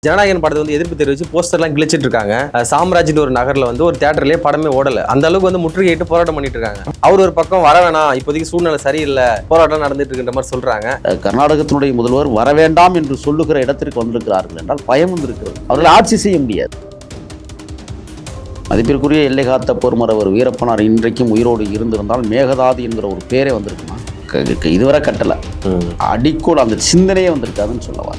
ஜனநாயகன் படத்தை வந்து எதிர்ப்பு தெரிவிச்சு போஸ்டர்லாம் கிழிச்சிட்டு இருக்காங்க. சாம்ராஜ்னு ஒரு நகர்ல வந்து ஒரு தியேட்டர்லயே படமே ஓடல. அந்த அளவுக்கு வந்து முற்றுகையிட்டு போராட்டம் பண்ணிட்டு இருக்காங்க. அவர் ஒரு பக்கம் வர வேணாம், இப்போதைக்கு சூழ்நிலை சரியில்லை, போராட்டம் நடந்துட்டு இருக்கின்ற மாதிரி சொல்றாங்க. கர்நாடகத்தினுடைய முதல்வர் வர வேண்டாம் என்று சொல்லுகிற இடத்திற்கு வந்திருக்கிறார்கள் என்றால் பயம் வந்திருக்கிறது. அவர்கள் ஆட்சி செய்ய முடியாது. மதிப்பிற்குரிய எல்லை காத்த போர்மரவர் வீரப்பனார் இன்றைக்கும் உயிரோடு இருந்திருந்தால் மேகதாது என்கிற ஒரு பேரே வந்திருக்குமா? இதுவரை கட்டலை, அடிக்கோடு அந்த சிந்தனையே வந்திருக்காதுன்னு சொல்லவா?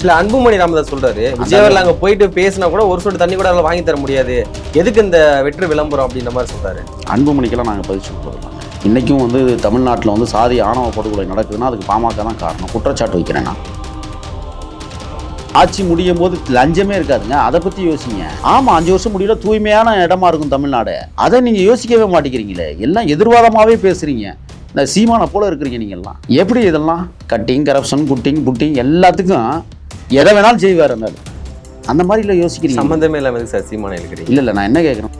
இல்ல, அன்புமணி ராமதாஸ் சொல்றாரு, விஜயவாடல அங்க போயிட்டு பேசினா கூட ஒரு சொட்டு தண்ணி கூட வாங்கி தர முடியாது, எதுக்கு இந்த வெற்றி விளம்பரம் அப்படின்ற மாதிரி சொல்றாரு. அன்புமணிக்கெல்லாம் நாங்கள் பதில் சொல்றோம். இன்னைக்கும் வந்து தமிழ்நாட்டில் வந்து சாதி ஆணவ படுகொலை நடக்குதுன்னா அதுக்கு பாமக தான் காரணம். குற்றச்சாட்டு வைக்கிறேன்னா ஆட்சி முடியும் போது லஞ்சமே இருக்காதுங்க, அதை பற்றி யோசிங்க. ஆமாம், 5 வருஷம் முடியல, தூய்மையான இடமா இருக்கும் தமிழ்நாடு. அதை நீங்கள் யோசிக்கவே மாட்டேங்கிறீங்களே, எல்லாம் எதிர்வாதமாகவே பேசுகிறீங்க. இந்த சீமானை போல இருக்கிறீங்க நீங்கள்லாம். எப்படி இதெல்லாம் கட்டிங், கரப்ஷன், குட்டிங், புட்டிங் எல்லாத்துக்கும் எதை வேணாலும் செய்வார் அந்த மாதிரி இல்லை யோசிக்கிறீங்க. சம்மந்தமே இல்லாமல் சார் சீமானை இருக்கிறீங்க. இல்லை நான் என்ன கேட்குறேன்,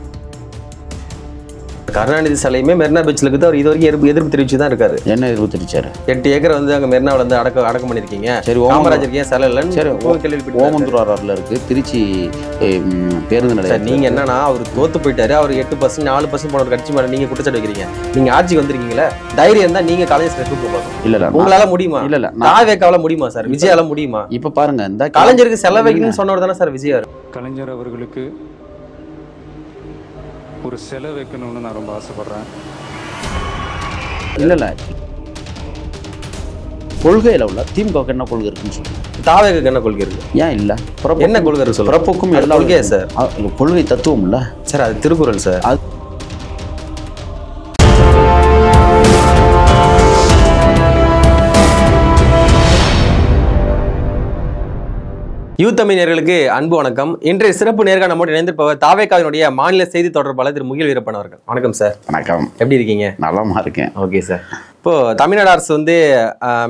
கருணாநிதி சிலையுமே மெரினா பீச்சில் இருக்குது, அவர் இது வரைக்கும் எதிர்ப்பு தெரிவிச்சு தான் இருக்காரு. என்ன எதிர்ப்பு தெரிவிச்சாரு? 8 ஏக்கர் வந்து அங்கே மெரினாவில் வந்து அடக்கம் பண்ணியிருக்கீங்க. சரி, காமராஜர் ஏன் சிலை இல்லைன்னு சரி ஓமந்தூராரில் இருக்குது, திருச்சி பேருந்து நிலையம். நீங்கள் என்னன்னா அவர் தோத்து போயிட்டாரு, அவர் 8%, 4% போன ஒரு கட்சி மேலே நீங்கள் குற்றச்சாட்டு வைக்கிறீங்க. நீங்கள் ஆட்சிக்கு வந்திருக்கீங்களே, தைரியம் தான் நீங்கள் கலைஞர் கூப்பிட்டு போகணும். இல்லை உங்களால முடியுமா? இல்லை தாவேக்காவால முடியுமா சார்? விஜயால முடியுமா? இப்போ பாருங்க, இந்த கலைஞருக்கு செலவைக்குன்னு சொன்னவர் தானே சார் விஜய். கலைஞர் அவர்களுக்கு ஒரு செலவு வைக்கணும்னு நான் ரொம்ப ஆசைப்படுறேன். இல்லை கொள்கையில் உள்ள திமுக என்ன கொள்கை இருக்குன்னு சொல்லுங்க, தாவேக்கு என்ன கொள்கை இருக்கு? ஏன் இல்லை என்ன கொள்கை இருக்கு சொல்ல? பிறப்புக்கும் எல்லா கொள்கையா சார்? கொள்கை தத்துவம் இல்லை சார், அது திருக்குறள் சார். அது யூத்தமிழ் நேயர்களுக்கு அன்பு வணக்கம். இன்றைய சிறப்பு நேர்காணலோடு இணைந்திருப்பவர் தாவேக்காவினுடைய மாநில செய்தி தொடர்பாளர் திரு முகில் வீரப்பன் அவர்கள். வணக்கம் சார். வணக்கம். எப்படி இருக்கீங்க? நலமா இருக்கேன். Okay sir. இப்போ தமிழ்நாடு அரசு வந்து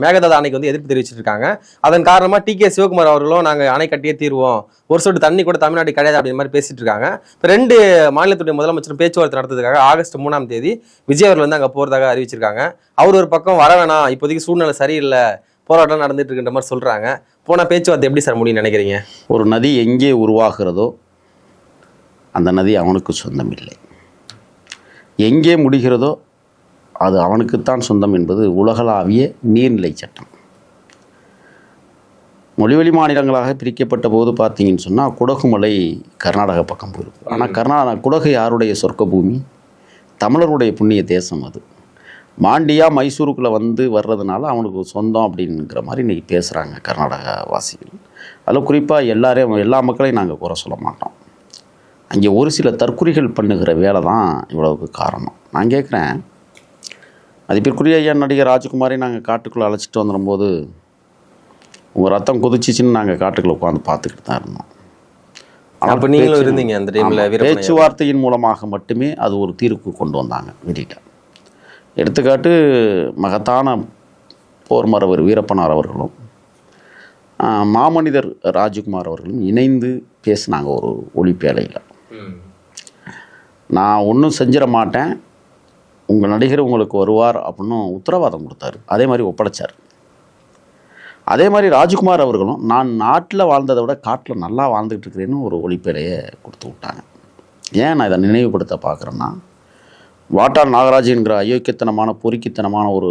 மேகதாது அணைக்கு வந்து எதிர்ப்பு தெரிவிச்சிட்டு இருக்காங்க. அதன் காரணமா டிகே சிவகுமார் அவர்களும் நாங்கள் அணை கட்டியே தீர்வோம், ஒரு சொட்டு தண்ணி கூட தமிழ்நாடு கிடையாது அப்படின்ற மாதிரி பேசிட்டு இருக்காங்க. இப்போ 2 மாநிலத்துடைய முதலமைச்சர் பேச்சுவார்த்தை நடத்துறதுக்காக ஆகஸ்ட் 3ஆம் தேதி விஜய் அவர்கள் வந்து அங்கே போறதாக அறிவிச்சிருக்காங்க. அவர் ஒரு பக்கம் வர வேணாம், இப்போதைக்கு சூழ்நிலை சரியில்லை, போராட்டம் நடந்துட்டு இருக்கின்ற மாதிரி சொல்றாங்க. போன பேச்சுவார்த்தை எப்படி சார் முடியும்னு நினைக்கிறீங்க? ஒரு நதி எங்கே உருவாகிறதோ அந்த நதி அவனுக்கு சொந்தம் இல்லை, எங்கே முடிகிறதோ அது அவனுக்குத்தான் சொந்தம் என்பது உலகளாவிய நீர்நிலை சட்டம். மொழிவழி மாநிலங்களாக பிரிக்கப்பட்ட போது பார்த்தீங்கன்னு சொன்னால் குடகுமலை கர்நாடகா பக்கம் போயிருக்கு. ஆனால் குடகு யாருடைய சொர்க்க பூமி? தமிழருடைய புண்ணிய தேசம். அது மாண்டியா மைசூருக்குள்ளே வந்து வர்றதுனால அவனுக்கு சொந்தம் அப்படிங்கிற மாதிரி இன்றைக்கி பேசுகிறாங்க கர்நாடகா வாசிகள். அதில் குறிப்பாக எல்லா மக்களையும் நாங்கள் குறை சொல்ல மாட்டோம். அங்கே ஒரு சில தற்குறிகள் பண்ணுகிற வேலை தான் இவ்வளவுக்கு காரணம். நான் கேட்குறேன், மதிப்பிற்குரிய ஐயா நடிகர் ராஜ்குமாரை நாங்கள் காட்டுக்குள்ளே அழைச்சிட்டு வந்துடும்போது உங்கள் ரத்தம் கொதிச்சிச்சின்னு நாங்கள் காட்டுக்குள்ளே உட்காந்து பார்த்துக்கிட்டு தான் இருந்தோம். ஆனால் நீங்களும் இருந்தீங்க அந்த டைமில். பேச்சுவார்த்தையின் மூலமாக மட்டுமே அது ஒரு தீர்வுக்கு கொண்டு வந்தாங்க வெளியிட்ட. எடுத்துக்காட்டு, மகத்தான போர்மரவர் வீரப்பனார் அவர்களும் மாமனிதர் ராஜ்குமார் அவர்களும் இணைந்து பேசினாங்க ஒரு ஒளிப்பேலையில். நான் ஒன்றும் செஞ்சிட மாட்டேன், உங்கள் நடிகர் உங்களுக்கு வருவார் அப்படின்னு உத்தரவாதம் கொடுத்தாரு. அதே மாதிரி ஒப்படைச்சார். அதே மாதிரி ராஜ்குமார் அவர்களும் நான் நாட்டில் வாழ்ந்ததை விட காட்டில் நல்லா வாழ்ந்துக்கிட்டு இருக்கிறேன்னு ஒரு ஒளிப்பேலையை கொடுத்து விட்டாங்க. ஏன் நான் இதை நினைவுபடுத்த பார்க்குறேன்னா, வாட்டாள் நாகராஜ் என்கிற அயோக்கியத்தனமான பொறுக்கித்தனமான ஒரு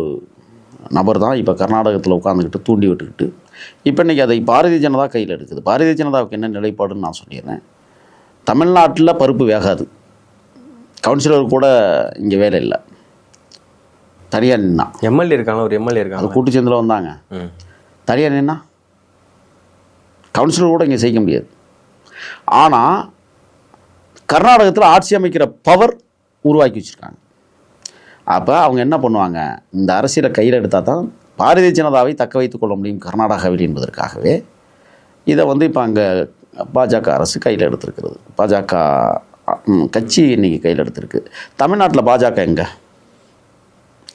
நபர் தான் இப்போ கர்நாடகத்தில் உட்காந்துக்கிட்டு தூண்டி விட்டுக்கிட்டு இப்போ இன்றைக்கி அதை பாரதிய ஜனதா கையில் எடுக்குது. பாரதிய ஜனதாவுக்கு என்ன நிலைப்பாடுன்னு நான் சொல்லிடுறேன். தமிழ்நாட்டில் பருப்பு வேகாது, கவுன்சிலர் கூட இங்கே வேலை இல்லை, தனியாக நின்னா. எம்எல்ஏ இருக்காங்க, ஒரு எம்எல்ஏ இருக்காங்க, அது கூட்டு சேர்ந்தில் வந்தாங்க. தனியாக நின்னா கவுன்சிலர் கூட இங்கே செய்ய முடியாது. ஆனால் கர்நாடகத்தில் ஆட்சி அமைக்கிற பவர் உருவாக்கி வச்சுருக்காங்க. அப்போ அவங்க என்ன பண்ணுவாங்க, இந்த அரசியலை கையில் எடுத்தால் தான் பாரதிய ஜனதாவை தக்க வைத்துக் கொள்ள முடியும் கர்நாடகாவில் என்பதற்காகவே இதை வந்து இப்போ அங்கே பாஜக அரசு கையில் எடுத்திருக்கிறது. பாஜக கட்சி இன்றைக்கி கையில் எடுத்திருக்கு. தமிழ்நாட்டில் பாஜக எங்கே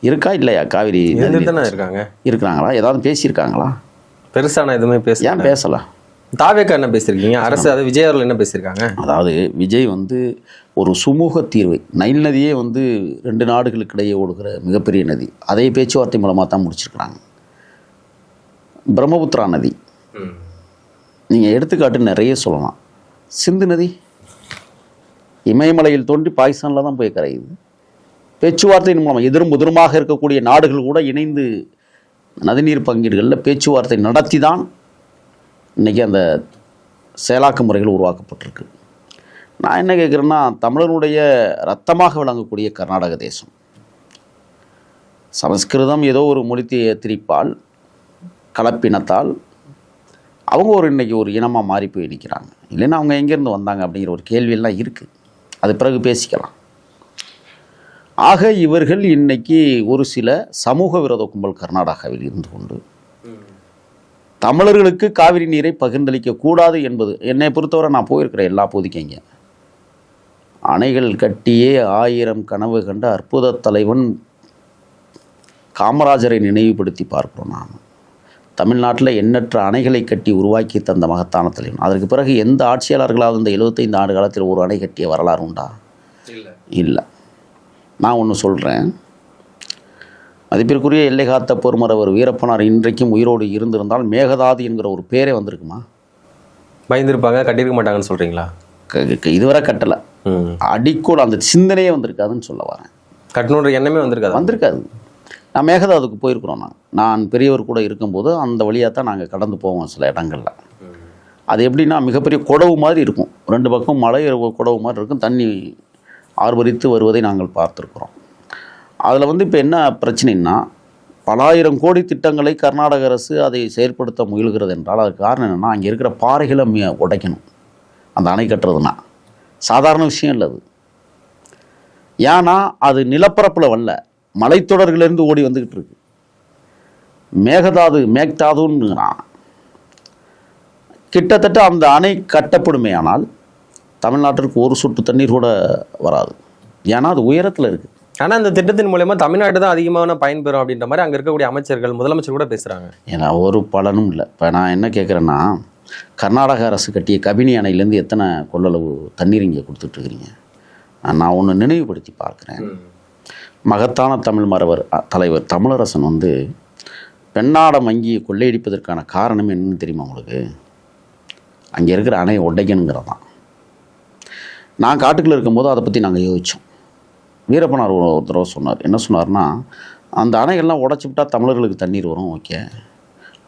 இருக்கா இல்லையா? காவிரி இருக்கிறாங்களா? ஏதாவது பேசியிருக்காங்களா? பெருசான எதுவுமே ஏன் பேசலை? தாவேக்கா என்ன பேசியிருக்கீங்க? அரசு அது விஜய் அவர்கள் என்ன பேசியிருக்காங்க? அதாவது விஜய் வந்து ஒரு சுமூக தீர்வை, நைல் நதியே வந்து 2 நாடுகளுக்கு இடையே ஓடுகிற மிகப்பெரிய நதி, அதை பேச்சுவார்த்தை மூலமாக தான் முடிச்சிருக்கிறாங்க. பிரம்மபுத்திரா நதி நீங்கள் எடுத்துக்காட்டு நிறைய சொல்லலாம். சிந்து நதி இமயமலையில் தோன்றி பாகிஸ்தானில் தான் போய் கரையுது. பேச்சுவார்த்தையின் மூலமாக எதிரும் புதிருமாக இருக்கக்கூடிய நாடுகள் கூட இணைந்து நதிநீர் பங்கீடுகளில் பேச்சுவார்த்தை நடத்தி தான் இன்றைக்கி அந்த செயலாக்க முறைகள் உருவாக்கப்பட்டிருக்கு. நான் என்ன கேட்குறேன்னா, தமிழனுடைய ரத்தமாக விளங்கக்கூடிய கர்நாடக தேசம் சமஸ்கிருதம் ஏதோ ஒரு மொழி திரிப்பால் கலப்பினத்தால் அவங்க இன்றைக்கி ஒரு இனமாக மாறி போய் நிற்கிறாங்க. இல்லைன்னா அவங்க எங்கேருந்து வந்தாங்க அப்படிங்கிற ஒரு கேள்வியெல்லாம் இருக்குது. அது பிறகு பேசிக்கலாம். ஆக இவர்கள் இன்னைக்கு ஒரு சில சமூக விரோத கும்பல் கர்நாடகாவில் இருந்து கொண்டு தமிழர்களுக்கு காவிரி நீரை பகிர்ந்தளிக்க கூடாது என்பது என்னை பொறுத்தவரை நான் போயிருக்கிறேன் எல்லா பகுதிக்கும். அணைகள் கட்டியே 1000 கனவு கண்ட அற்புத தலைவன் காமராஜரை நினைவுபடுத்தி பார்க்கிறோம். நாம் தமிழ்நாட்டில் எண்ணற்ற அணைகளை கட்டி உருவாக்கி தந்த மகத்தான தலைவன். அதற்கு பிறகு எந்த ஆட்சியாளர்களாவது இந்த 75 ஆண்டு காலத்தில் ஒரு அணை கட்டிய வரலாறு உண்டா? இல்லை. நான் ஒன்று சொல்கிறேன். மதிப்பிற்குரிய எல்லை காத்த பொறுமரவர் வீரப்பனார் இன்றைக்கும் உயிரோடு இருந்திருந்தால் மேகதாது என்கிற ஒரு பேரே வந்திருக்குமா? பயந்துருப்பாங்க, கட்டியிருக்க மாட்டாங்கன்னு சொல்கிறீங்களா? இதுவரை கட்டலை. அடிக்கோள் அந்த சிந்தனையே வந்திருக்காதுன்னு சொல்ல வரேன். கட்டணுன்ற எண்ணமே வந்திருக்காது. நான் மேகதாதுக்கு போயிருக்கிறோம். நான் பெரியவர் கூட இருக்கும்போது அந்த வழியாக தான் நாங்கள் கடந்து போவோம் சில இடங்களில். அது எப்படின்னா மிகப்பெரிய குடவு மாதிரி இருக்கும். 2 பக்கம் மலை குடவு மாதிரி இருக்கும். தண்ணி ஆர்வரித்து வருவதை நாங்கள் பார்த்துருக்குறோம். அதில் இப்போ என்ன பிரச்சனைன்னா, பல ஆயிரம் கோடி திட்டங்களை கர்நாடக அரசு அதை செயல்படுத்த முயல்கிறது என்றால் அதுக்கு காரணம் என்னென்னா, அங்கே இருக்கிற பாறைகளை உடைக்கணும். அந்த அணை கட்டுறதுனா சாதாரண விஷயம் இல்லை அது. ஏன்னா அது நிலப்பரப்பில் வரல, மலைத்தொடர்களிலிருந்து ஓடி வந்துக்கிட்டு இருக்கு. மேகதாதுங்கிறான். கிட்டத்தட்ட அந்த அணை கட்டப்படுமே ஆனால் தமிழ்நாட்டிற்கு ஒரு சொட்டு தண்ணீர் கூட வராது. ஏன்னா அது உயரத்தில் இருக்குது. ஆனால் இந்த திட்டத்தின் மூலமா தமிழ்நாடு தான் அதிகமான பயன்பெறும் அப்படின்ற மாதிரி அங்கே இருக்கக்கூடிய அமைச்சர்கள், முதலமைச்சர் கூட பேசுகிறாங்க. ஏன்னா ஒரு பலனும் இல்லை. இப்போ நான் என்ன கேட்குறேன்னா, கர்நாடக அரசு கட்டிய கபினி அணையிலேருந்து எத்தனை கொள்ளளவு தண்ணீர் இங்கே கொடுத்துட்ருக்கிறீங்க? நான் ஒன்று நினைவுபடுத்தி பார்க்குறேன். மகத்தான தமிழ் மறவர் தலைவர் தமிழரசன் பெண்ணாடம் வங்கியை கொள்ளையடிப்பதற்கான காரணம் என்னன்னு தெரியுமா உங்களுக்கு? அங்கே இருக்கிற அணையை உடைக்கணுங்கிறதான். நான் காட்டுக்குள்ளே இருக்கும்போது அதை பற்றி நாங்கள் யோசித்தோம். வீரப்பனார் ஒரு தடவை சொன்னார். என்ன சொன்னார்னா, அந்த அணைகள்லாம் உடச்சிவிட்டா தமிழர்களுக்கு தண்ணீர் வரும், ஓகே,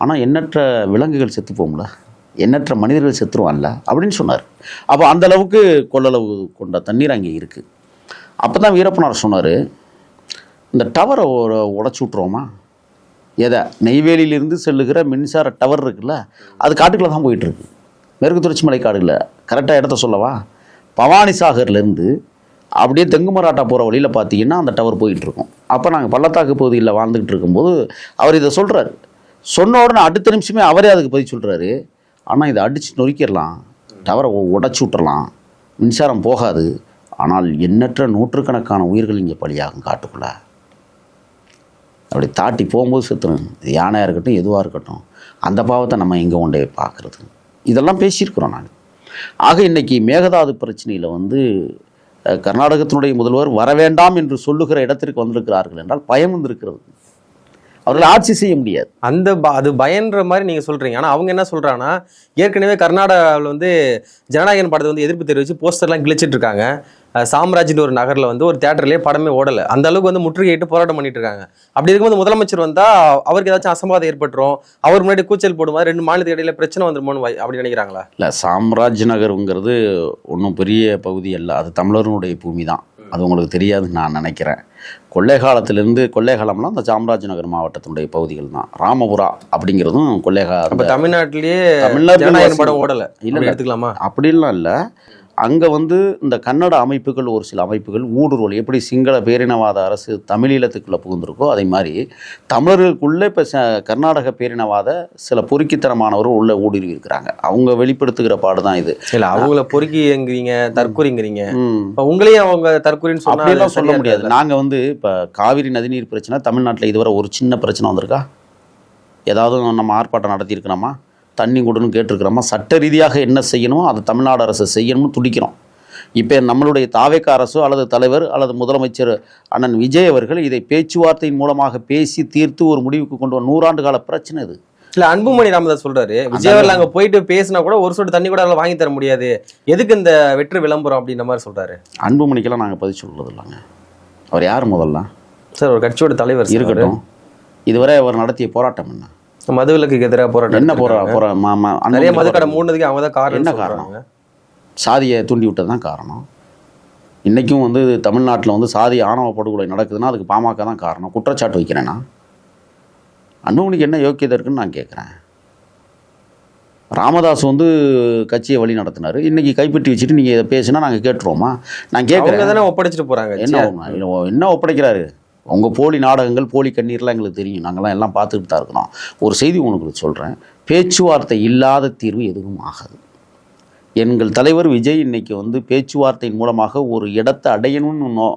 ஆனால் எண்ணற்ற விலங்குகள் செத்து போகும்ல, எண்ணற்ற மனிதர்கள் செத்துருவான்ல அப்படின்னு சொன்னார். அப்போ அந்தளவுக்கு கொள்ளளவு கொண்ட தண்ணீர் அங்கே இருக்குது. அப்போ தான் வீரப்பனார் சொன்னார், இந்த டவரை உடச்சி விட்ருவோமா? எதை? நெய்வேலியிலிருந்து செல்லுகிற மின்சார டவர் இருக்குல்ல, அது காட்டுக்குள்ளே தான் போயிட்டுருக்கு. மேற்கு தொடர்ச்சி மலை காடுகளில். கரெக்டாக இடத்த சொல்லவா? பவானி சாகர்லேருந்து அப்படியே தெங்குமராட்டா போகிற வழியில் பார்த்தீங்கன்னா அந்த டவர் போயிட்டுருக்கும். அப்போ நாங்கள் பள்ளத்தாக்கு பகுதியில் வாழ்ந்துக்கிட்டு இருக்கும்போது அவர் இதை சொல்கிறார். சொன்ன உடனே அடுத்த நிமிஷமே அவரே அதுக்கு பதில் சொல்கிறாரு. ஆனால் இதை அடித்து நொறுக்கிடலாம், டவரை உடச்சி விட்டுறலாம், மின்சாரம் போகாது, ஆனால் எண்ணற்ற நூற்றுக்கணக்கான உயிர்கள் இங்கே பலியாகும் காட்டுக்குள்ளே. அப்படி தாட்டி போகும்போது செத்துணும். இது யானையாக இருக்கட்டும், எதுவாக இருக்கட்டும், அந்த பாவத்தை நம்ம எங்கே கொண்டே பார்க்குறது? இதெல்லாம் பேசியிருக்கிறோம் நாங்கள். ஆக இன்றைக்கி மேகதாது பிரச்சனையில் கர்நாடகத்தினுடைய முதல்வர் வர வேண்டாம் என்று சொல்லுகிற இடத்திற்கு வந்திருக்கிறார்கள் என்றால் பயம் வந்திருக்கிறது. அவர்கள் ஆட்சி செய்ய முடியாது. அது பயன்ற மாதிரி நீங்கள் சொல்கிறீங்க. ஆனால் அவங்க என்ன சொல்கிறாங்கன்னா, ஏற்கனவே கர்நாடகாவில் ஜனநாயகன் படத்தை எதிர்ப்பு தெரிவித்து போஸ்டர்லாம் கிழிச்சிட்டு இருக்காங்க. சாம்ராஜ்னு ஒரு நகரில் ஒரு தேட்டர்லேயே படமே ஓடலை. அந்த அளவுக்கு முற்றுகையிட்டு போராட்டம் பண்ணிட்டு இருக்காங்க. அப்படி இருக்கும்போது முதலமைச்சர் வந்தால் அவருக்கு ஏதாச்சும் அசம்பாதம் ஏற்பட்டுரும், அவர் முன்னாடி கூச்சல் போடுவார், 2 மாநிலத்துக்கு இடையில பிரச்சனை வந்துருமோன்னு அப்படி நினைக்கிறாங்களா? இல்லை, சாம்ராஜ் நகருங்கிறது ஒன்றும் பெரிய பகுதி அல்ல, அது தமிழர்களுடைய பூமி தான். அது உங்களுக்கு தெரியாதுன்னு நான் நினைக்கிறேன். கொள்ளைகாலம்லாம் அந்த சாம்ராஜ் நகர் மாவட்டத்தினுடைய பகுதிகள் தான். ராமபுரா அப்படிங்கிறதும் கொள்ளைகாலம். தமிழ்நாட்டிலேயே ஜனநாயகன் படம் ஓடலை இல்லை எடுத்துக்கலாமா? அப்படின்லாம் இல்லை. அங்கே இந்த கன்னட அமைப்புகள், ஒரு சில அமைப்புகள் ஊடுருவல், எப்படி சிங்கள பேரினவாத அரசு தமிழீழத்துக்குள்ளே புகுந்திருக்கோ அதே மாதிரி தமிழர்களுக்குள்ளே இப்போ கர்நாடக பேரினவாத சில பொறுக்கித்தனமானவர்கள் உள்ளே ஊடுருவி இருக்கிறாங்க. அவங்க வெளிப்படுத்துகிற பாடு தான் இது. இல்லை, அவங்கள பொறுக்கிங்கிறீங்க, தற்கொலைங்கிறீங்க. இப்போ உங்களையும் அவங்க தற்கொலைன்னு அப்படியெல்லாம் சொல்ல முடியாது. நாங்கள் இப்போ காவிரி நதிநீர் பிரச்சனை தமிழ்நாட்டில் இதுவரை ஒரு சின்ன பிரச்சனை வந்திருக்கா? ஏதாவது நம்ம ஆர்ப்பாட்டம் நடத்தியிருக்கிறோமா? தண்ணி கொடுன்னு கேட்டிருக்கிறோமா? சட்ட ரீதியாக என்ன செய்யணுமோ அதை தமிழ்நாடு அரசு செய்யணும்னு துடிக்கிறோம். இப்போ நம்மளுடைய தாவேக்கா அரசோ அல்லது தலைவர் அல்லது முதலமைச்சர் அண்ணன் விஜய் அவர்கள் இதை பேச்சுவார்த்தையின் மூலமாக பேசி தீர்த்து ஒரு முடிவுக்கு கொண்டு வர 100 ஆண்டு கால பிரச்சனை இது. இல்ல அன்புமணி ராமதாஸ் சொல்றாரு விஜயவர்ல அங்க போயிட்டு பேசினா கூட ஒரு சொட்டு தண்ணி கூட அதில் வாங்கி தர முடியாது, எதுக்கு இந்த வெற்று விளம்பரம் அப்படின்ற மாதிரி சொல்றாரு. அன்புமணிக்கெல்லாம் நாங்கள் பதில் சொல்றது இல்லைங்க. அவர் யார் முதல்ல? சார் ஒரு கட்சியோட தலைவர் இருக்கட்டும். இதுவரை அவர் நடத்திய போராட்டம் என்ன? மதுவிலக்கு எதிராக போராட்டம். என்ன நிறைய மதுக்கடை மூடுனதுக்கு அவங்க தான் காரணம். என்ன காரணம்? சாதியை தூண்டி விட்டது தான் காரணம். இன்றைக்கும் வந்து தமிழ்நாட்டில் வந்து சாதி ஆணவ படுகொலை நடக்குதுன்னா அதுக்கு பாமக தான் காரணம். குற்றச்சாட்டு வைக்கிறேன்னா அன்புமணிக்கு என்ன யோக்கியதை இருக்குன்னு நான் கேட்குறேன். ராமதாஸ் வந்து கட்சியை வழி நடத்தினார். இன்றைக்கி கைப்பற்றி வச்சுட்டு நீங்கள் இதை பேசுனா நாங்கள் கேட்டுருவோமா? நான் கேட்குறேன். தானே ஒப்படைச்சிட்டு போகிறாங்க. என்ன ஒப்படைக்கிறாரு? உங்கள் போலி நாடகங்கள், போலி கண்ணீர்லாம் எங்களுக்கு தெரியும். நாங்கள்லாம் எல்லாம் பார்த்துக்கிட்டு தான் இருக்கிறோம். ஒரு செய்தி உங்களுக்கு சொல்கிறேன். பேச்சுவார்த்தை இல்லாத தீர்வு எதுவும் ஆகாது. எங்கள் தலைவர் விஜய் இன்னைக்கு வந்து பேச்சுவார்த்தையின் மூலமாக ஒரு இடத்தை அடையணும்னு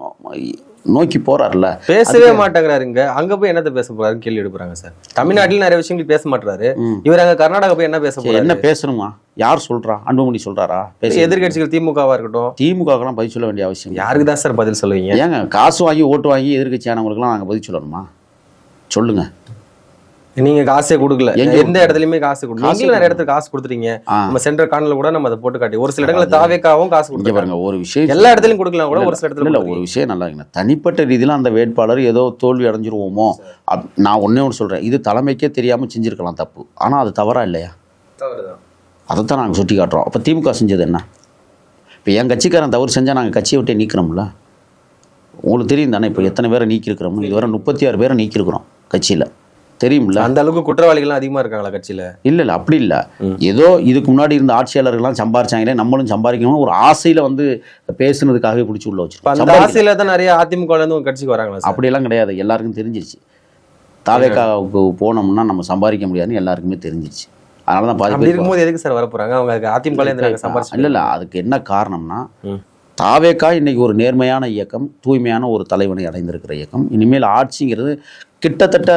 நோக்கி போறாருல. பேசவே மாட்டேங்கிறாருங்க. அங்க போய் என்னத்தை பேச போறாருன்னு கேள்வி எடுக்கிறாங்க சார். தமிழ்நாட்டில் நிறைய விஷயங்கள் பேச மாட்டாரு. இவர் அங்க கர்நாடகா போய் என்ன பேச போறாரு? என்ன பேசணுமா? யார் சொல்றா? அன்புமணி சொல்றாரா? எதிர்கட்சிகள் திமுகவா இருக்கட்டும், திமுகலாம் பதில் சொல்ல வேண்டிய அவசியம். யாருக்கு தான் சார் பதில் சொல்லுவீங்க? ஏங்க காசு வாங்கி ஓட்டு வாங்கி எதிர்கட்சியானவங்களுக்குலாம் நாங்கள் பதில் சொல்லணுமா? சொல்லுங்க. நீங்க காசே கொடுக்கல, எந்த இடத்துலயுமே காசு கொடுக்கல. நிறைய இடத்துல காசு கொடுத்துட்டீங்க. நம்ம சென்ட்ரல் கார்னர்ல கூட நம்ம அதை போட்டு காட்டி ஒரு சில இடத்துல தாவேக்காவும் காசு கொடுத்துருக்காங்க. ஒரு விஷயம் எல்லா இடத்துலயும் கொடுக்கலாம் கூட, ஒரு சில இடத்துல இல்ல. ஒரு விஷயம் நல்லா இருக்குங்க. தனிப்பட்ட ரீதியில அந்த வேட்பாளர் ஏதோ தோல்வி அடைஞ்சிருவோமோ, நான் ஒன்னே ஒன்று சொல்றேன். இது தலைமைக்கே தெரியாம செஞ்சிருக்கலாம் தப்பு. ஆனா அது தவறா இல்லையா? அதைத்தான் நாங்கள் சுட்டி காட்டுறோம். அப்போ திமுக செஞ்சது என்ன? இப்போ என் கட்சிக்காரன் தவறு செஞ்சால் நாங்கள் கட்சியை விட்டே நீக்கிறோம்ல. உங்களுக்கு தெரியும் தானே இப்போ எத்தனை பேரை நீக்கிருக்கிறோம்? இதுவரை 36 பேரை நீக்கிருக்கிறோம் கட்சியில், தெரியும்ல. அந்த அளவுக்கு குற்றவாளிகள்லாம் அதிகமாக இருக்காங்களா கட்சியில்? இல்லை அப்படி இல்லை. ஏதோ இதுக்கு முன்னாடி இருந்த ஆட்சியாளர்கள்லாம் சம்பாரிச்சாங்களே, நம்மளும் சம்பாதிக்கணும்னு ஒரு ஆசையில் வந்து பேசுனதுக்காகவே பிடிச்சி உள்ள வச்சிருக்கோம். அந்த ஆசையில் தான் நிறைய அதிமுகலேருந்து ஒரு கட்சிக்கு வராங்களா? அப்படியெல்லாம் கிடையாது. எல்லாருக்கும் தெரிஞ்சிருச்சு. தாவேக்காவுக்கு போனோம்னா நம்ம சம்பாதிக்க முடியாதுன்னு எல்லாருக்குமே தெரிஞ்சிருச்சு. அதனால தான் பாதி இருக்கும்போது எதுக்கு சார் வரப்போறாங்க அவங்க அதிமுக? சம்பாதிச்சு இல்லை. அதுக்கு என்ன காரணம்னா, தாவேக்கா இன்னைக்கு ஒரு நேர்மையான இயக்கம், தூய்மையான ஒரு தலைவனை அடைந்திருக்கிற இயக்கம். இனிமேல் ஆட்சிங்கிறது கிட்டத்தட்ட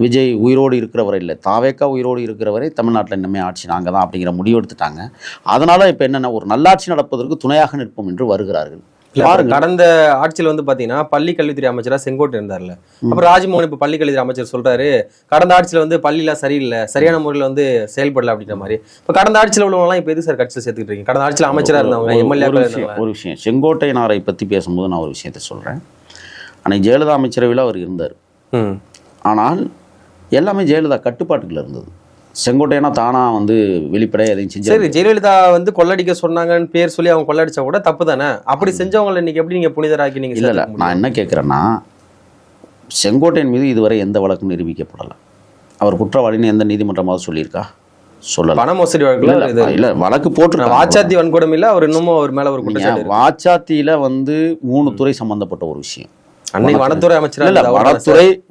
விஜய் உயிரோடு இருக்கிறவரை இல்லை, தாவேக்கா உயிரோடு இருக்கிறவரை தமிழ்நாட்டில் இன்னமே ஆட்சி நாங்கள் தான் அப்படிங்கிற முடிவு எடுத்துட்டாங்க. அதனால இப்போ என்னென்ன, ஒரு நல்லாட்சி நடப்பதற்கு துணையாக நிற்போம் என்று வருகிறார்கள். கடந்த ஆட்சியில் வந்து பாத்தீங்கன்னா பள்ளி கல்வித்துறை அமைச்சரா செங்கோட்டை இருந்தார்ல. அப்புறம் ராஜ்மோகன் இப்ப பள்ளி கல்வித்துறை அமைச்சர் சொல்றாரு கடந்த ஆட்சியில வந்து பள்ளிலாம் சரியில்லை, சரியான முறையில் வந்து செயல்படல அப்படின்ற மாதிரி. இப்ப கடந்த ஆட்சியில் உள்ளவங்க இப்ப எது சார் கட்சியில் சேர்த்துக்கிட்டு இருக்கீங்க? கடந்த ஆட்சியில் அமைச்சரா இருந்தவங்க, எம்எல்ஏ. ஒரு விஷயம், செங்கோட்டையனாரை பற்றி பேசும்போது நான் ஒரு விஷயத்த சொல்றேன். அன்னைக்கு ஜெயலலிதா அமைச்சரவையில் அவர் இருந்தார். ஆனால் எல்லாமே ஜெயலலிதா கட்டுப்பாட்டுக்குள்ள இருந்தது. செங்கோட்டையனா தானா வந்து வெளிப்படையா எதையும் செஞ்சு. சரி, ஜெயலலிதா வந்து கொள்ளடிக்க சொன்னாங்கன்னு பேர் சொல்லி அவங்க கொள்ளடிச்சா கூட தப்பு தானே? அப்படி செஞ்சவங்களை இன்னைக்கு எப்படி நீங்க புனிதராக்கி நீங்க? இல்ல நான் என்ன கேட்கிறேன்னா, செங்கோட்டையன் மீது இதுவரை எந்த வழக்கும் நிரூபிக்கப்படலை. அவர் குற்றவாளின்னு எந்த நீதிமன்றமாவது சொல்லியிருக்கா? சொல்லல. பண மோசடி வழக்கு இல்ல, வழக்கு போட்டு வாச்சாத்தி வன்கொடுமை இல்ல, அவர் இன்னமும் அவர் மேல ஒரு குற்றச்சாட்டு. வாச்சாத்தியில வந்து 3 துறை சம்பந்தப்பட்ட ஒரு விஷயம். அன்னைக்கு வனத்துறை அமைச்சர்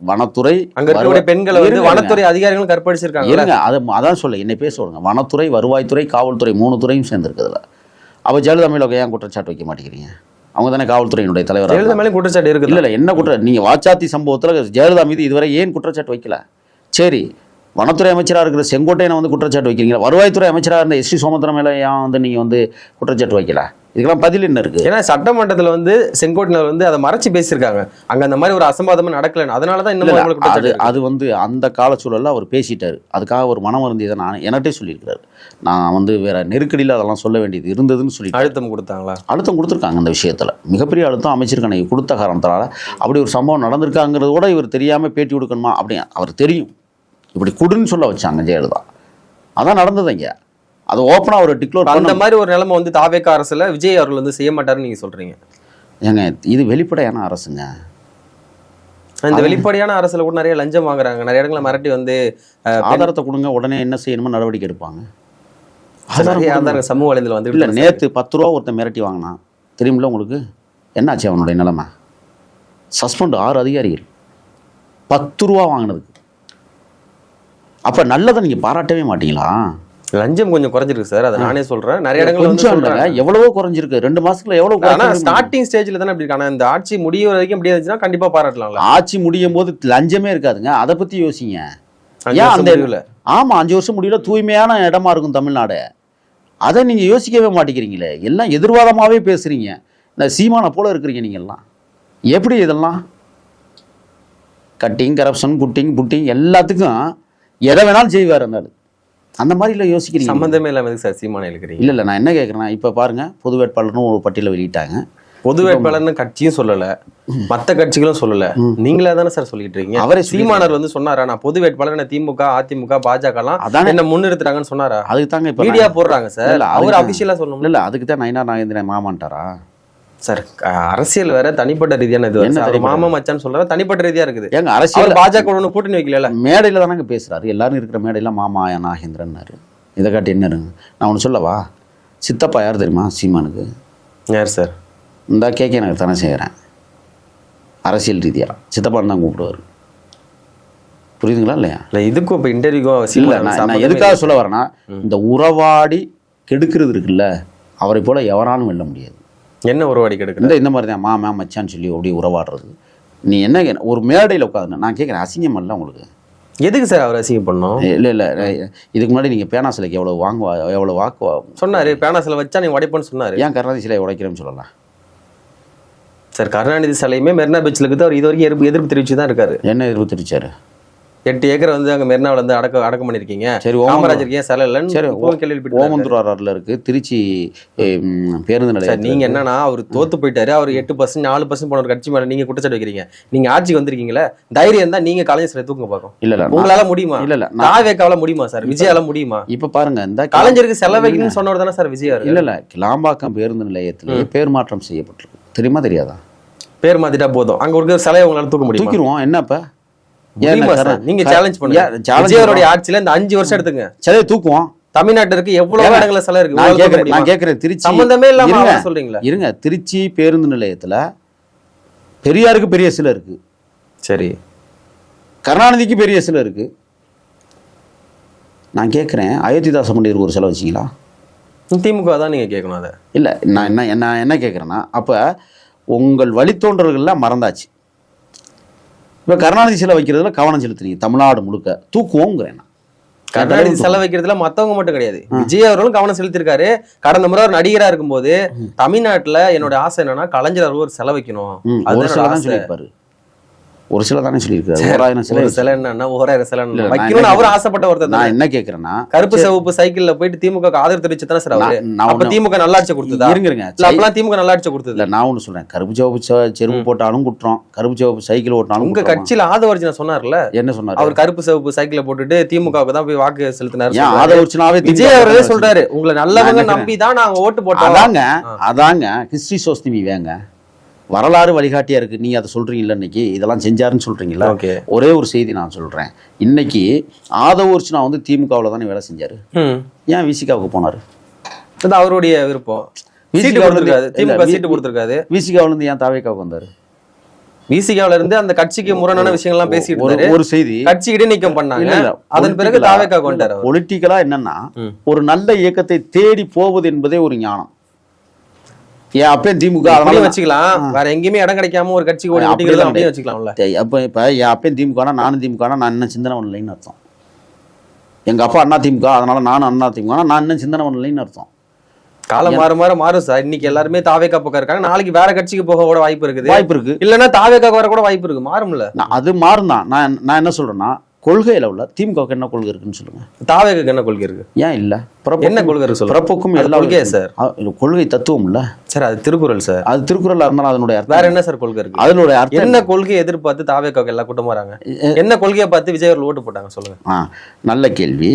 வனத்துறை அங்க இருக்கக்கூடிய பெண்களை வந்து வனத்துறை அதிகாரிகளும் கற்பழிச்சிருக்காங்க. அதான் சொல்ல என்னை பேச விடுங்க. வனத்துறை, வருவாய்த்துறை, காவல்துறை 3 துறையும் சேர்ந்துருக்குதுல. அவ ஜெயலலிதா மேல ஏன் குற்றச்சாட்டு வைக்க மாட்டேங்கிறீங்க? அவங்க தானே காவல்துறையினுடைய தலைவர். ஜெயலலிதா மேலே குற்றச்சாட்டு இருக்கு. இல்ல என்ன குற்றம்? நீங்க வாச்சாத்தி சம்பவத்துல ஜெயலலிதா மீது இதுவரை ஏன் குற்றச்சாட்டு வைக்கல? சரி, வனத்துறை அமைச்சராக இருக்கிற செங்கோட்டையனை வந்து குற்றச்சாட்டு வைக்கிறீங்களா? வருவாய்த்துறை அமைச்சராக இருந்த எஸ்டி சோமத்திரம் மேலே ஏன் வந்து நீங்கள் வந்து குற்றச்சாட்டு வைக்கல? இதுக்கெல்லாம் பதில் என்ன இருக்குது? ஏன்னா சட்டமன்றத்தில் வந்து செங்கோட்டையனர் வந்து அதை மறைச்சு பேசியிருக்காங்க. அங்கே அந்த மாதிரி ஒரு அசம்பாதமும் நடக்கலன்னு, அதனால தான் இன்னும் அது வந்து அந்த காலச்சூழலில் அவர் பேசிட்டார். அதுக்காக ஒரு மனம் வருந்தியதை நான் என்கிட்டே சொல்லியிருக்கிறார். நான் வந்து வேற நெருக்கடியில் அதெல்லாம் சொல்ல வேண்டியது இருந்ததுன்னு சொல்லி அழுத்தம் கொடுத்தாங்களா? அழுத்தம் கொடுத்துருக்காங்க. அந்த விஷயத்தில் மிகப்பெரிய அழுத்தம் அமைச்சிருக்காங்க. கொடுத்த காரணத்தினால அப்படி ஒரு சம்பவம் நடந்திருக்காங்கிறது கூட இவர் தெரியாமல் பேட்டி கொடுக்கணுமா? அப்படி அவர் தெரியும். இப்படி குடுன்னு சொல்ல வச்சாங்க ஜெயலலிதா. அதான் நடந்ததுங்க. அது ஓப்பனா ஒரு டிக்ளேர் அந்த மாதிரி ஒரு நிலைமை வந்து தாவேக்கா அரசுல விஜய் அவர்கள் வந்து செய்ய மாட்டாருன்னு நீங்க சொல்றீங்க. ஏங்க இது வெளிப்படையான அரசுங்க. இந்த வெளிப்படையான அரசுல கூட நிறைய லஞ்சம் வாங்குறாங்க. நிறைய இடங்களை மிரட்டி வந்து ஆதாரத்தை கொடுங்க, உடனே என்ன செய்யணுமோ நடவடிக்கை எடுப்பாங்க. ஆதாரம் சமூக வலைதளம் வந்து இல்லை. நேற்று 10 ரூபா ஒருத்தன் மிரட்டி வாங்கினான், தெரியுமில்ல உங்களுக்கு? என்னாச்சு அவனுடைய நிலைமை? சஸ்பெண்ட் 6 அதிகாரிகள் 10 ரூபா வாங்கினதுக்கு. அப்ப நல்லதை நீங்க பாராட்டவே மாட்டீங்களா? லஞ்சம் கொஞ்சம் குறைஞ்சிருக்கு சார், அதை நானே சொல்றேன். நிறைய இடங்கள் வந்து எவ்வளவோ குறைஞ்சிருக்கு. 2 மாசத்துல எவ்வளவு? ஸ்டார்டிங் ஸ்டேஜ்ல தானே இப்படி இருக்காங்க. இந்த ஆட்சி முடிய வரைக்கும் இப்படி இருந்துச்சுன்னா கண்டிப்பா பாராட்டலாம். ஆட்சி முடியும் போது லஞ்சமே இருக்காதுங்க. அதை பத்தி யோசிங்க. ஆமா, 5 வருஷம் முடியல தூய்மையான இடமா இருக்கும் தமிழ்நாடு. அதை நீங்க யோசிக்கவே மாட்டேங்கிறீங்களே. எல்லாம் எதிர்வாதமாவே பேசுறீங்க. இந்த சீமான போல இருக்கிறீங்க நீங்க எல்லாம். எப்படி இதெல்லாம் கட்டிங், கரப்ஷன், குட்டிங், புட்டிங் எல்லாத்துக்கும் எதை வேணாலும் செய்வார் அந்த ஆளு. அந்த மாதிரிலாம் யோசிக்கிறீங்க. சம்பந்தமே இல்லாம எதுக்கு சார் சீமானை இருக்கிறீங்க? இல்லை நான் என்ன கேட்குறேன்னா, இப்போ பாருங்க பொது வேட்பாளர்னு ஒரு பட்டியலை வெளியிட்டாங்க. பொது வேட்பாளர்னு கட்சியும் சொல்லல, மத்த கட்சிகளும் சொல்லல, நீங்களே தானே சார் சொல்லிட்டு இருக்கீங்க. அவரே சீமானர் வந்து சொன்னாரா நான் பொது வேட்பாளர், என்ன திமுக அதிமுக பாஜக எல்லாம் அதானே என்ன முன்னிறுத்துறாங்கன்னு சொன்னாரா? அதுக்கு தாங்க இப்போ மீடியா போடுறாங்க சார், அவர் அபிஷியலா சொல்லணும். இல்லை அதுக்கு தான் நயினார் நாகேந்திரன் மாமான்ட்டாரா சார்? அரசியல் வேற, தனிப்பட்ட ரீதியான இது என்ன வேற. தனிப்பட்ட? மாமா மச்சான் சொல்ற தனிப்பட்ட ரீதியா இருக்குது. ஏங்க அரசியல் அவர் பாஜக ஒண்ணு கூட்டணி வைக்கல, மேடையில் தானங்க பேசுறாரு. எல்லாரும் இருக்கிற மேடையில மாமா நாகேந்திரன்னாரு. இதை காட்டி என்ன இருங்க. நான் ஒன்று சொல்லவா, சித்தப்பா யார் தெரியுமா சீமானுக்கு? யார் சார்? இந்த கேட்க எனக்கு தானே செய்கிறேன். அரசியல் ரீதியாக சித்தப்பான்னு தான் கூப்பிடுவார். புரியுதுங்களா இல்லையா? இல்ல இதுக்கும் இப்போ இன்டர்வியூக்கும் இல்லை நான் எதுக்காக சொல்ல வரேன்னா, இந்த உறவாடி கெடுக்கிறது இருக்குல்ல, அவரை போல எவராலும் வெல்ல முடியாது. என்ன உருவாடி கெடுக்குது? இந்த மாதிரி தான் மாமா மச்சான்னு சொல்லி அப்படியே உறவாடுறது. நீ என்ன ஒரு மேடையில் உட்காந்து நான் கேட்குறேன், அசிங்கம் இல்லை உங்களுக்கு? எதுக்கு சார் அவர் அசிங்கம் பண்ணோம்? இல்லை இதுக்கு முன்னாடி நீங்கள் பேனா சிலைக்கு எவ்வளோ வாக்கு சொன்னாரு, பேனா சிலை வச்சா நீங்க உடைப்பேன்னு சொன்னாரு. ஏன் கருணாநிதி சிலையை உடைக்கிறேன்னு சொல்லலாம் சார்? கருணாநிதி சிலையுமே மெரினா பீச்சில் இருக்குது, அவர் இது வரைக்கும் எதிர்ப்பு தெரிவிச்சு தான் இருக்காரு. என்ன எதிர்ப்பு தெரிவிச்சாரு? 8 ஏக்கர் வந்து அங்கே மெரினாவில் வந்து அடக்கம் பண்ணியிருக்கீங்க. சரி, காமராஜருக்கு ஏன் சிலை இல்லைன்னு சரி கேள்விப்பட்டு ஓமந்தூராரில் இருக்குது திருச்சி பேருந்து நிலையம். நீங்க என்னன்னா அவர் தோத்து போயிட்டாரு, அவர் 8% 4% போன ஒரு கட்சி மேல நீங்க குற்றச்சாட்டு வைக்கிறீங்க. நீங்க ஆட்சிக்கு வந்திருக்கீங்களே, தைரியம் தான் நீங்க கலைஞர் சிலை தூக்க பார்க்கும். இல்ல உங்களால முடியுமா? இல்ல தாவேக்காவால முடியுமா சார்? விஜயால முடியுமா? இப்ப பாருங்க, இந்த கலைஞருக்கு செலவு வைக்கணும்னு சொன்னவர் தானே சார் விஜயா? இல்ல கிளாம்பாக்கம் பேருந்து நிலையத்திலே பேர் மாற்றம் செய்யப்பட்டிருக்கு. தெரியுமா தெரியாதா? பேர் மாத்திட்டா போதும், அங்க ஒரு சிலையை உங்களால தூக்க முடியும்? தூக்கிடுவோம். என்னப்ப நீங்க சேலஞ்ச் பண்ணுங்க. விஜயோட ஆட்சியில இந்த 5 வருஷம் எடுத்துங்க, சிலையை தூக்குவோம். தமிழ்நாட்டிற்கு எவ்வளவு இடங்கள்ல சிலை இருக்கு? நான் கேட்கிறேன், திருச்சி சம்பந்தமே இல்லாம சொல்றீங்களா? இருங்க, திருச்சி பேருந்து நிலையத்துல பெரியாருக்கு பெரிய சிலை இருக்கு. சரி, கருணாநிதிக்கு பெரிய சிலை இருக்கு. நான் கேட்கிறேன், அயோத்திதாச பண்டிதருக்கு ஒரு சிலை வச்சிங்களா? திமுக தான் நீங்க கேட்கணும் அதை. இல்லை நான் என்ன கேட்குறேன்னா, அப்போ உங்கள் வழித்தோன்றல்கள்லாம் மறந்தாச்சு. இப்போ கருணாநிதி சிலை வைக்கிறதுல கவனம் செலுத்துறீங்க. தமிழ்நாடு முழுக்க தூக்குவோங்கிறேன். கருணாநிதி செலவு வைக்கிறதுல மத்தவங்க மட்டும் கிடையாது, விஜய் அவர்களும் கவனம் செலுத்திருக்காரு. கடந்த முறை ஒரு நடிகரா இருக்கும்போது தமிழ்நாட்டுல என்னோட ஆசை என்னன்னா கலைஞர் அவர்கள் ஒரு செலவு வைக்கணும். ஒரு சிலை தான் சொல்லியிருப்பாரு. ஒரு சிலை தானே சொல்லியிருக்காரு. 1000 சிலை. சிலை என்னன்னா 1000 சிலை வைக்கணும்னு அவர் ஆசைப்பட்ட ஒருத்தர். நான் என்ன கேட்கிறேன்னா, கருப்பு சிவப்பு சைக்கிள்ல போயிட்டு திமுக ஆதரவு தெரிவிச்சு தானே சார் அவரு. அப்ப திமுக நல்லாட்சி கொடுத்ததா? இருங்க, அப்பெல்லாம் திமுக நல்லாட்சி கொடுத்தது இல்ல. நான் ஒண்ணு சொல்றேன், கருப்பு சிவப்பு செருப்பு போட்டாலும் குற்றம், கருப்பு சிவப்பு சைக்கிள் ஓட்டினாலும். உங்க கட்சியில ஆதவர்ஜினா சொன்னார்ல, என்ன சொன்னாரு? அவர் கருப்பு சிவப்பு சைக்கிள போட்டுட்டு திமுகவுக்கு தான் போய் வாக்கு செலுத்தினாரு. ஆதவர்ஜினாவே விஜய் அவர்களே சொல்றாரு, உங்களை நல்லவங்க நம்பி தான் நாங்க ஓட்டு போட்டோம். அதாங்க ஹிஸ்டரி சோஸ்திமி வேங்க, வரலாறு வழிகாட்டியா இருக்கு. நீங்க அதை சொல்றீங்கல்ல, இன்னைக்கு இதெல்லாம் செஞ்சாருன்னு சொல்றீங்களா? ஒரே ஒரு செய்தி நான் சொல்றேன். இன்னைக்கு ஆதவர்ஜினா வந்து திமுகவில் தானே வேலை செஞ்சாரு. ஏன் விசிகாவுக்கு போனாரு? அவருடைய விருப்பம். திமுக சீட்டு கொடுத்திருக்காது. விசிகாவில இருந்து ஏன் தாவேக்காவுக்கு வந்தாரு? விசிகாவில இருந்து அந்த கட்சிக்கு முரணான விஷயங்கள்லாம் பேசிட்டு இருந்தாரு. ஒரு செய்தி கட்சி இடைநீக்கம் பண்ணாங்க. அதன் பிறகு தாவேக்காவுக்கு வந்தாரு. பொலிட்டிக்கலா என்னன்னா, ஒரு நல்ல இயக்கத்தை தேடி போவது என்பதே ஒரு ஞானம். ஏன் அப்பயும் திமுக வச்சுக்கலாம், வேற எங்கேயுமே இடம் கிடைக்காம ஒரு கட்சி அப்படியே வச்சுக்கலாம்ல. அப்ப இப்ப என் அப்பயும் திமுக, நானும் திமுக, நான் இன்னும் சிந்தனை பண்ணலைன்னு அர்த்தம். எங்க அப்பா அண்ணா திமுக, அதனால நானும் அண்ணா திமுக, நான் இன்னும் சிந்தனை பண்ணலைன்னு அர்த்தம். காலம் மாறும் சார். இன்னைக்கு எல்லாருமே தாவேக்கா பக்கம் இருக்காங்க, நாளைக்கு வேற கட்சிக்கு போக கூட வாய்ப்பு இருக்கு. இல்லன்னா தாவேக்கா வர கூட வாய்ப்பு இருக்கு. மாறும்ல, அது மாறும் தான். நான் என்ன சொல்றேன்னா, கொள்கையில உள்ள திமுக என்ன கொள்கை இருக்குன்னு சொல்லுங்க. தாவேக்கு என்ன கொள்கை இருக்கு? ஏன் இல்ல? என்ன கொள்கை இருக்கு? பிறப்புக்கும் எல்லா கொள்கையே சார். கொள்கை தத்துவம் இல்ல சார், அது திருக்குறள் சார். அது திருக்குறள் இருந்தாலும் அதனுடைய அர்த்தம் வேற என்ன சார் கொள்கை இருக்கு? அதனுடைய அர்த்தம் என்ன கொள்கையை எதிர்பார்த்து தாவேக்கு எல்லா கூட்டமும் வராங்க? என்ன கொள்கையை பார்த்து விஜய் அவர்கள் ஓட்டு போட்டாங்க சொல்லுங்க. நல்ல கேள்வி.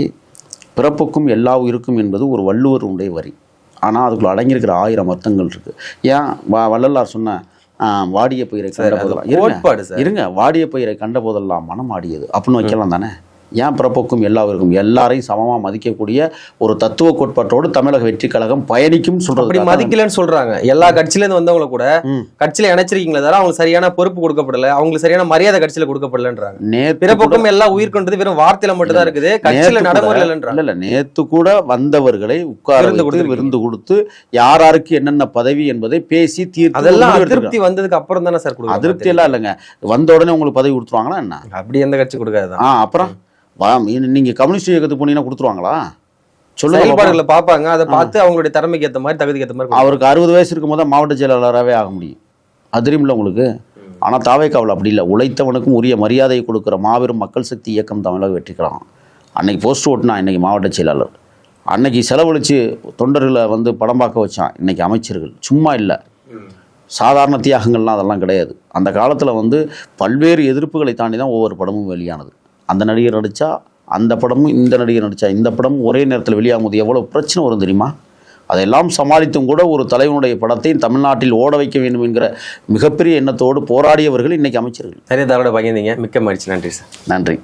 பிறப்புக்கும் எல்லா உயிருக்கும் என்பது ஒரு வள்ளுவர் உடைய வரி. ஆனா அதுக்குள்ள அடங்கியிருக்கிற 1000 அர்த்தங்கள் இருக்கு. ஏன் வள்ளலார் சொன்ன வாடிய பயிரை கண்ட போதெல்லாம் இருங்க, வாடிய பயிரை கண்ட போதெல்லாம் மனம் ஆடியது அப்படின்னு வைக்கலாம் தானே? ஏன் பிறப்புக்கும் எல்லாருக்கும் எல்லாரையும் சமமா மதிக்கக்கூடிய ஒரு தத்துவ கோட்பாட்டோடு தமிழக வெற்றி கழகம் பயணிக்கும் சொல்றது. மதிக்கலன்னு சொல்றாங்க. எல்லா கட்சியில இருந்து வந்தவங்கள கூட கட்சியில இணைச்சிருக்கீங்களா தவிர அவங்களுக்கு சரியான பொறுப்பு கொடுக்கப்படல, அவங்களுக்கு சரியான மரியாதை கட்சியில கொடுக்கப்படலன்றாங்க. பிறப்புக்கும் எல்லாம் உயிர்கொண்டது வெறும் வார்த்தையில மட்டும் தான் இருக்குது, கட்சியில நடைமுறையில இல்ல. நேத்து கூட வந்தவர்களை உட்கார விருந்து கொடுத்து யாராருக்கு என்னென்ன பதவி என்பதை பேசி தீர்த்து, அதெல்லாம் அதிருப்தி வந்ததுக்கு அப்புறம் தானே சார் கொடுக்கும். அதிருப்தி எல்லாம் இல்லைங்க, வந்த உடனே உங்களுக்கு பதவி கொடுத்துருவாங்களா என்ன? அப்படி எந்த கட்சி கொடுக்காது. அப்புறம் நீங்க கம்யூனிஸ்ட் இயக்கத்துக்கு போனீங்கன்னா கொடுத்துருவாங்களா? செயல்பாடுகளை பார்ப்பாங்க, அதை பார்த்து அவங்களுடைய திறமைக்கு ஏற்ற மாதிரி தகுதிக்கு ஏற்ற மாதிரி. அவருக்கு 60 வயசு இருக்கும் போது மாவட்ட செயலாளராகவே ஆக முடியும். அது தெரியுமில்ல உங்களுக்கு. ஆனால் தாவேக்காவில் அப்படி இல்லை. உழைத்தவனுக்கும் உரிய மரியாதையை கொடுக்குற மாபெரும் மக்கள் சக்தி இயக்கம் தமிழக வெற்றி கழகம். அன்னைக்கு போஸ்ட் ஓட்டினா இன்றைக்கி மாவட்ட செயலாளர், அன்னைக்கு செலவழித்து தொண்டர்களை வந்து படம் பார்க்க வச்சான் இன்றைக்கி அமைச்சர்கள். சும்மா இல்லை, சாதாரண தியாகங்கள்லாம் அதெல்லாம் கிடையாது. அந்த காலத்தில் வந்து பல்வேறு எதிர்ப்புகளை தாண்டி தான் ஒவ்வொரு படமும் வெளியானது. அந்த நடிகர் நடித்தா அந்த படமும், இந்த நடிகர் நடித்தா இந்த படமும் ஒரே நேரத்தில் வெளியாகும்போது எவ்வளோ பிரச்சனை வரும் தெரியுமா? அதெல்லாம் சமாளித்தும் கூட ஒரு தலைவனுடைய படத்தை தமிழ்நாட்டில் ஓட வைக்க வேண்டும் என்கிற மிகப்பெரிய எண்ணத்தோடு போராடியவர்கள் இன்றைக்கி அமைச்சர்கள். நிறைய தகவலை பகிர்ந்தீங்க, மிக்க மகிழ்ச்சி. நன்றி சார். நன்றி.